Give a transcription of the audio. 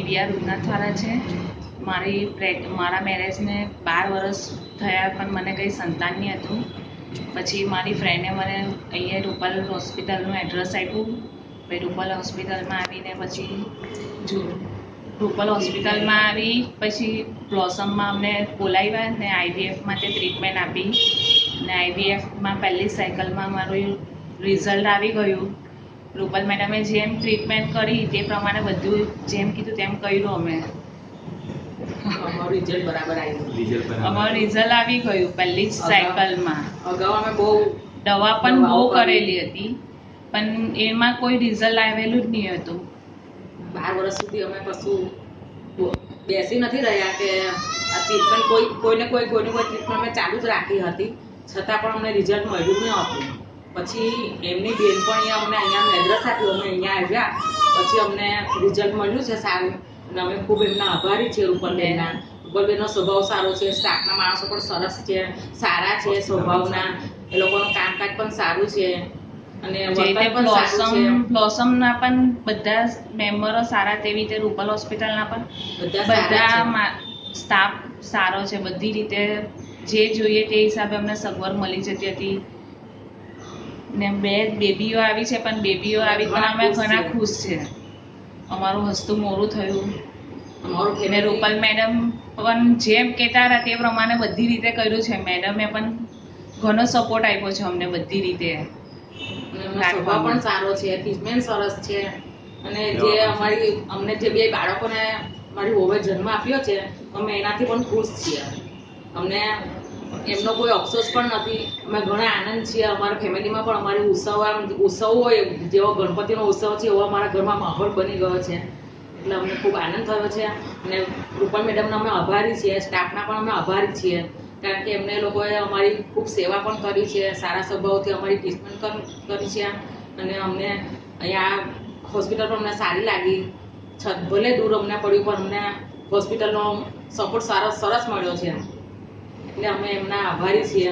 દિવ્યા રૂપનાથવાળા છે. મારા મેરેજને 12 વર્ષ થયા પણ મને કંઈ સંતાન નહીં હતું. પછી મારી ફ્રેન્ડે મને અહીંયા રૂપલ હોસ્પિટલનું એડ્રેસ આપ્યું. પછી રૂપલ હોસ્પિટલમાં આવીને પછી રૂપલ હોસ્પિટલમાં આવી પછી બ્લોસમમાં અમને બોલાવ્યા ને IVF માટે ટ્રીટમેન્ટ આપી. ને IVFમાં પહેલી સાયકલમાં મારું રિઝલ્ટ આવી ગયું. રૂપલ મેડમે જેમ ટ્રીટમેન્ટ કરી તે પ્રમાણે બધું જેમ કીધું તેમ કર્યું. અમારું રિઝલ્ટ આવી ગયું પહેલી જ સાયકલમાં. અગાઉ અમે બહુ દવા પણ બહુ કરેલી હતી પણ એમાં કોઈ રિઝલ્ટ આવેલું જ નહીં હતું. 12 વર્ષ સુધી અમે કશું બેસી નથી રહ્યા કે આ ટ્રીટમેન્ટ કોઈને કોઈ ટ્રીટમેન્ટ અમે ચાલુ જ રાખી હતી, છતાં પણ અમને રિઝલ્ટ મળ્યું ન હતું. પછી એમની બેનપણીએ અમને અહીંયા એડ્રેસ આપ્યું, અમે અહીંયા આવ્યા પછી અમને રિઝલ્ટ મળ્યું છે સારું અને અમે ખૂબ એમના આભારી છીએ. રૂપલબેનના રૂપલબેનનો સ્વભાવ સારો છે, સ્ટાફના માણસો પણ સરસ છે, સારા છે સ્વભાવના, એ લોકોનું કામકાજ પણ સારું છે અને બ્લોસમના પણ બધા મેમ્બરો સારા, તેવી રીતે રૂપલ હોસ્પિટલના પણ બધા સ્ટાફ સારો છે. બધી રીતે જે જોઈએ તે હિસાબે અમને સગવડ મળી જતી હતી. ને 2 બેબીઓ આવી છે પણ બેબીઓ આવી પણ અમે ઘણા ખુશ છે. અમારું હસતું મોરું થયું. ને રૂપલ મેડમ પણ જેમ કહેતા હતા તે પ્રમાણે બધી રીતે કર્યું છે. મેડમે પણ ઘણો સપોર્ટ આપ્યો છે અમને બધી રીતે. સ્વભાવ પણ સારો છે, ટ્રીટમેન્ટ સરસ છે અને જે અમને જે 2 બાળકોને મારી વહુએ જન્મ આપ્યો છે અમે એનાથી પણ ખુશ છીએ. અમને એમનો કોઈ અફસોસ પણ નથી. અમે ઘણા આનંદ છીએ. અમારા ફેમિલીમાં પણ અમારી ઉત્સવ હોય જેવો ગણપતિનો ઉત્સવ છે એવો અમારા ઘરમાં માહોલ બની ગયો છે. એટલે અમને ખૂબ આનંદ થયો છે અને રૂપલ મેડમના અમે આભારી છીએ, સ્ટાફના પણ અમે આભારી છીએ કારણ કે એમને લોકોએ અમારી ખૂબ સેવા પણ કરી છે, સારા સ્વભાવથી અમારી ટ્રીટમેન્ટ કરી છે અને અમને અહીંયા હોસ્પિટલ પણ અમને સારી લાગી. ભલે દૂર અમને પડ્યું પણ અમને હોસ્પિટલનો સપોર્ટ સરસ મળ્યો છે એટલે અમે એમના આભારી છીએ.